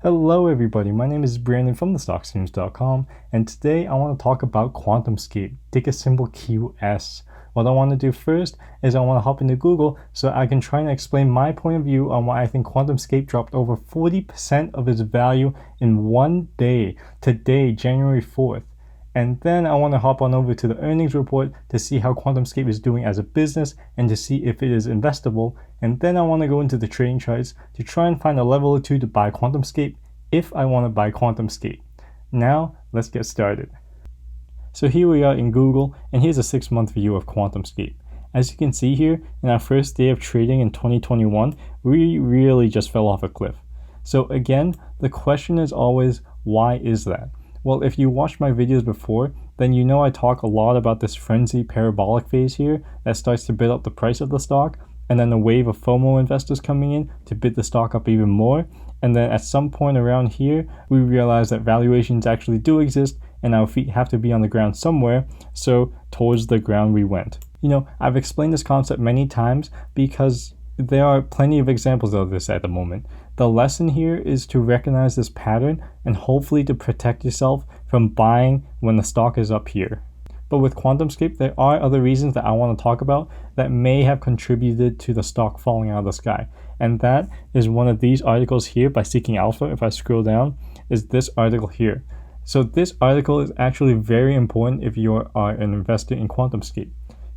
Hello everybody, my name is Brandon from thestocksnews.com, and today I want to talk about QuantumScape, ticker symbol QS. What I want to do first is I want to hop into Google so I can try and explain my point of view on why I think QuantumScape dropped over 40% of its value in one day, today, January 4th. And then I want to hop on over to the earnings report to see how QuantumScape is doing as a business and to see if it is investable. And then I want to go into the trading charts to try and find a level or two to buy QuantumScape if I want to buy QuantumScape. Now, let's get started. So here we are in Google, and here's a 6-month view of QuantumScape. As you can see here, in our first day of trading in 2021, we really just fell off a cliff. So again, the question is always, why is that? Well, if you watched my videos before, then you know I talk a lot about this frenzy parabolic phase here that starts to bid up the price of the stock, and then a wave of FOMO investors coming in to bid the stock up even more. And then at some point around here, we realize that valuations actually do exist and our feet have to be on the ground somewhere, so towards the ground we went. You know, I've explained this concept many times because there are plenty of examples of this at the moment. The lesson here is to recognize this pattern and hopefully to protect yourself from buying when the stock is up here. But with QuantumScape, there are other reasons that I want to talk about that may have contributed to the stock falling out of the sky. And that is one of these articles here by Seeking Alpha. If I scroll down, is this article here. So this article is actually very important if you are an investor in QuantumScape.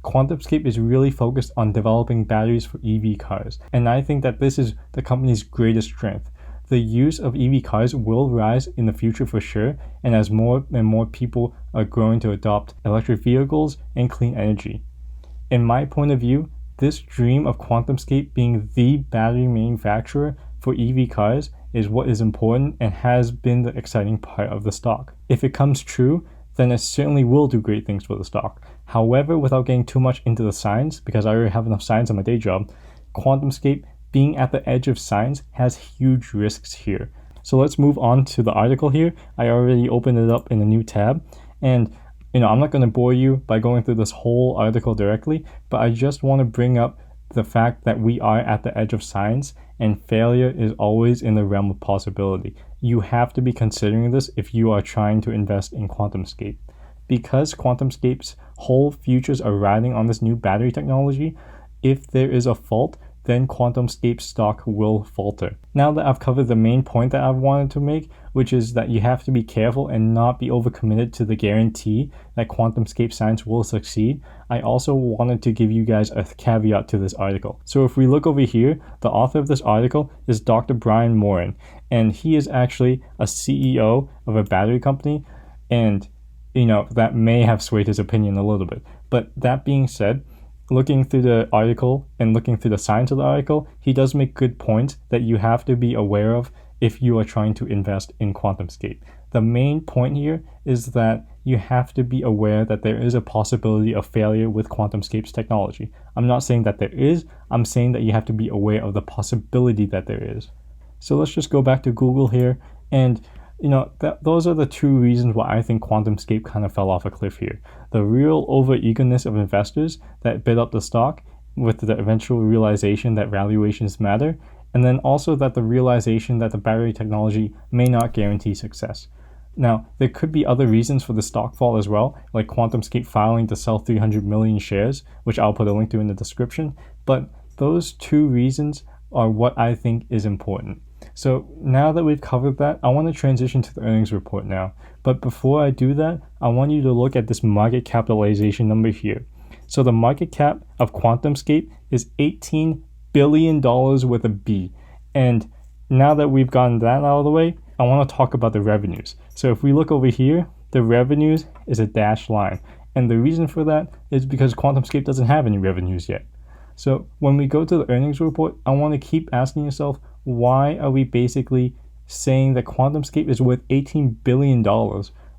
QuantumScape is really focused on developing batteries for EV cars, and I think that this is the company's greatest strength. The use of EV cars will rise in the future for sure, and as more and more people are growing to adopt electric vehicles and clean energy. In my point of view, this dream of QuantumScape being the battery manufacturer for EV cars is what is important and has been the exciting part of the stock. If it comes true, then it certainly will do great things for the stock. However, without getting too much into the science, because I already have enough science on my day job, QuantumScape being at the edge of science has huge risks here. So let's move on to the article here. I already opened it up in a new tab, and I'm not going to bore you by going through this whole article directly, but I just want to bring up the fact that we are at the edge of science and failure is always in the realm of possibility. You have to be considering this if you are trying to invest in QuantumScape. Because QuantumScape's whole futures are riding on this new battery technology, if there is a fault, then QuantumScape stock will falter. Now that I've covered the main point that I've wanted to make, which is that you have to be careful and not be overcommitted to the guarantee that QuantumScape science will succeed, I also wanted to give you guys a caveat to this article. So if we look over here, the author of this article is Dr. Brian Moran, and he is actually a CEO of a battery company, and that may have swayed his opinion a little bit. But that being said, looking through the article and looking through the science of the article, he does make good points that you have to be aware of if you are trying to invest in QuantumScape. The main point here is that you have to be aware that there is a possibility of failure with QuantumScape's technology. I'm not saying that there is, I'm saying that you have to be aware of the possibility that there is. So let's just go back to Google here, and those are the two reasons why I think QuantumScape kind of fell off a cliff here. The real over-eagerness of investors that bid up the stock with the eventual realization that valuations matter, and then also that the realization that the battery technology may not guarantee success. Now, there could be other reasons for the stock fall as well, like QuantumScape filing to sell 300 million shares, which I'll put a link to in the description, but those two reasons are what I think is important. So now that we've covered that, I want to transition to the earnings report now. But before I do that, I want you to look at this market capitalization number here. So the market cap of QuantumScape is $18 billion with a B. And now that we've gotten that out of the way, I want to talk about the revenues. So if we look over here, the revenues is a dashed line. And the reason for that is because QuantumScape doesn't have any revenues yet. So when we go to the earnings report, I want to keep asking yourself, why are we basically saying that QuantumScape is worth $18 billion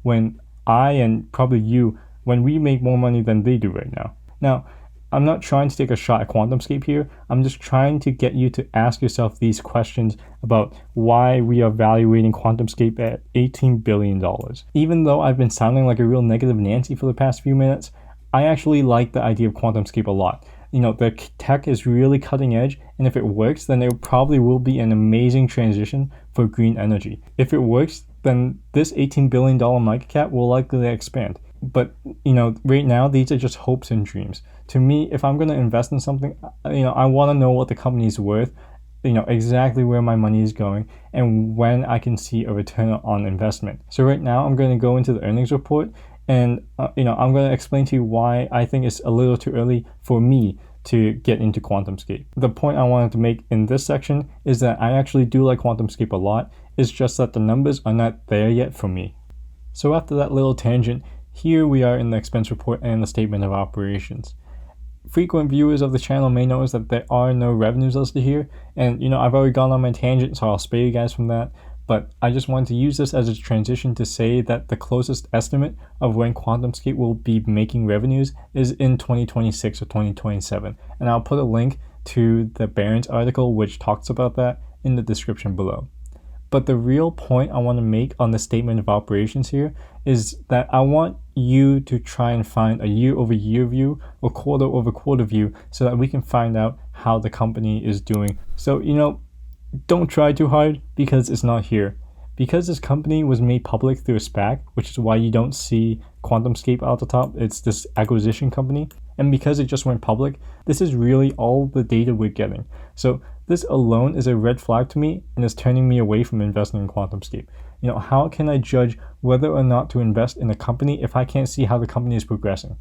when I and probably you, when we make more money than they do right now? Now, I'm not trying to take a shot at QuantumScape here. I'm just trying to get you to ask yourself these questions about why we are valuating QuantumScape at $18 billion. Even though I've been sounding like a real negative Nancy for the past few minutes, I actually like the idea of QuantumScape a lot. the tech is really cutting edge, and if it works, then it probably will be an amazing transition for green energy. If it works, then this $18 billion market cap will likely expand. But, right now, these are just hopes and dreams. To me, if I'm going to invest in something, I want to know what the company is worth, exactly where my money is going, and when I can see a return on investment. So right now, I'm going to go into the earnings report, and, I'm going to explain to you why I think it's a little too early for me to get into QuantumScape. The point I wanted to make in this section is that I actually do like QuantumScape a lot. It's just that the numbers are not there yet for me. So after that little tangent, here we are in the expense report and the statement of operations. Frequent viewers of the channel may notice that there are no revenues listed here, and I've already gone on my tangent, so I'll spare you guys from that. But I just wanted to use this as a transition to say that the closest estimate of when QuantumScape will be making revenues is in 2026 or 2027. And I'll put a link to the Barron's article which talks about that in the description below. But the real point I want to make on the statement of operations here is that I want you to try and find a year-over-year view or quarter-over-quarter view so that we can find out how the company is doing. So, don't try too hard because it's not here. Because this company was made public through a SPAC, which is why you don't see QuantumScape out the top, it's this acquisition company. And because it just went public, this is really all the data we're getting. So this alone is a red flag to me and is turning me away from investing in QuantumScape. How can I judge whether or not to invest in a company if I can't see how the company is progressing?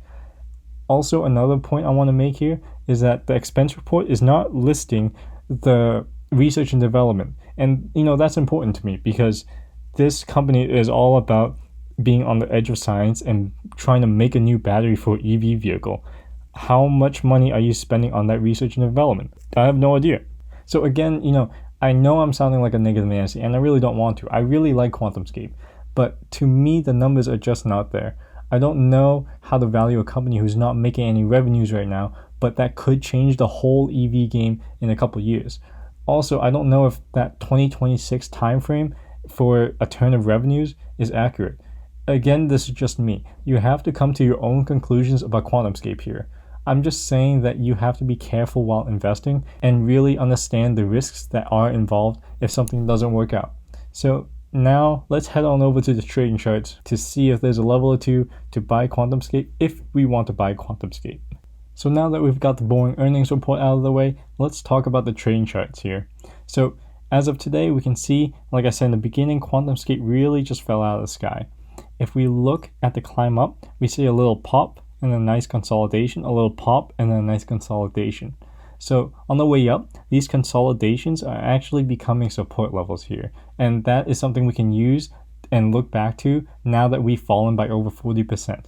Also, another point I want to make here is that the expense report is not listing the research and development. And, that's important to me because this company is all about being on the edge of science and trying to make a new battery for EV vehicle. How much money are you spending on that research and development? I have no idea. So again, I know I'm sounding like a negative Nancy, and I really don't want to. I really like QuantumScape, but to me, the numbers are just not there. I don't know how to value a company who's not making any revenues right now, but that could change the whole EV game in a couple years. Also, I don't know if that 2026 timeframe for a turn of revenues is accurate. Again, this is just me. You have to come to your own conclusions about QuantumScape here. I'm just saying that you have to be careful while investing and really understand the risks that are involved if something doesn't work out. So now let's head on over to the trading charts to see if there's a level or two to buy QuantumScape if we want to buy QuantumScape. So now that we've got the boring earnings report out of the way, let's talk about the trading charts here. So as of today, we can see, like I said in the beginning, QuantumScape really just fell out of the sky. If we look at the climb up, we see a little pop and a nice consolidation, a little pop and then a nice consolidation. So on the way up, these consolidations are actually becoming support levels here. And that is something we can use and look back to now that we've fallen by over 40%.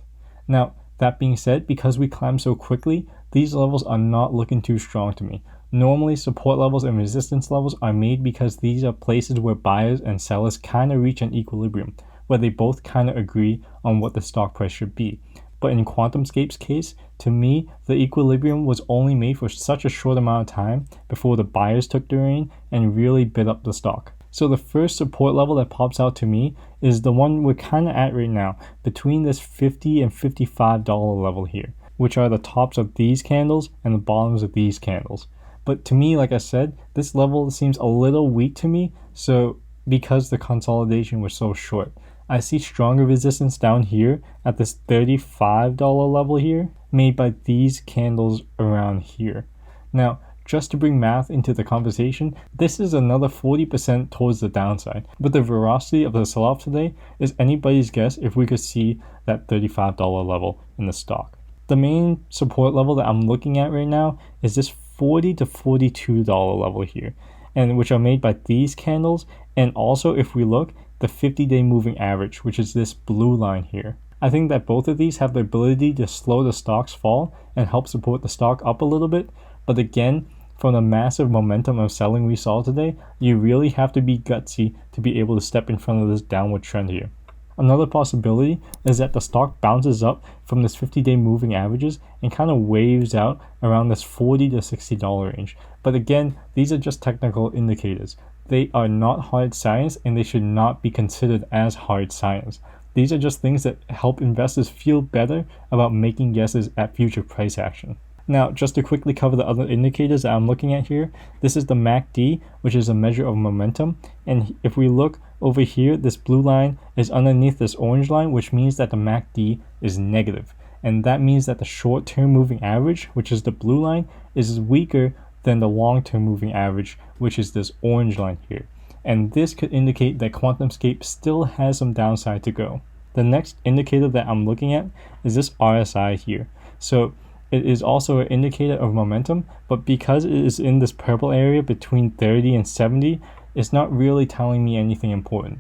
Now, that being said, because we climbed so quickly, these levels are not looking too strong to me. Normally, support levels and resistance levels are made because these are places where buyers and sellers kind of reach an equilibrium, where they both kind of agree on what the stock price should be. But in QuantumScape's case, to me, the equilibrium was only made for such a short amount of time before the buyers took the reign and really bid up the stock. So the first support level that pops out to me is the one we're kind of at right now, between this $50 and $55 level here, which are the tops of these candles and the bottoms of these candles. But to me, like I said, this level seems a little weak to me, so because the consolidation was so short. I see stronger resistance down here at this $35 level here, made by these candles around here. Now, just to bring math into the conversation, this is another 40% towards the downside. But the veracity of the sell-off today is anybody's guess if we could see that $35 level in the stock. The main support level that I'm looking at right now is this $40 to $42 level here, and which are made by these candles, and also if we look, the 50-day moving average, which is this blue line here. I think that both of these have the ability to slow the stock's fall and help support the stock up a little bit, but again, from the massive momentum of selling we saw today, you really have to be gutsy to be able to step in front of this downward trend here. Another possibility is that the stock bounces up from this 50-day moving averages and kind of waves out around this $40 to $60 range. But again, these are just technical indicators. They are not hard science and they should not be considered as hard science. These are just things that help investors feel better about making guesses at future price action. Now, just to quickly cover the other indicators that I'm looking at here, this is the MACD, which is a measure of momentum. And if we look over here, this blue line is underneath this orange line, which means that the MACD is negative. And that means that the short-term moving average, which is the blue line, is weaker than the long-term moving average, which is this orange line here. And this could indicate that QuantumScape still has some downside to go. The next indicator that I'm looking at is this RSI here. So it is also an indicator of momentum, but because it is in this purple area between 30 and 70, it's not really telling me anything important.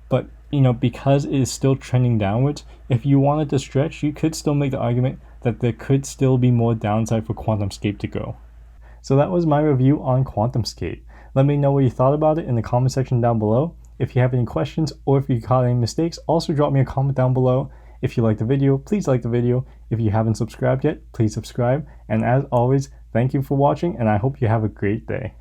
But because it is still trending downwards, if you wanted to stretch, you could still make the argument that there could still be more downside for QuantumScape to go. So that was my review on QuantumScape. Let me know what you thought about it in the comment section down below. If you have any questions or if you caught any mistakes, also drop me a comment down below. If you liked the video, please like the video. If you haven't subscribed yet, please subscribe. And as always, thank you for watching, and I hope you have a great day.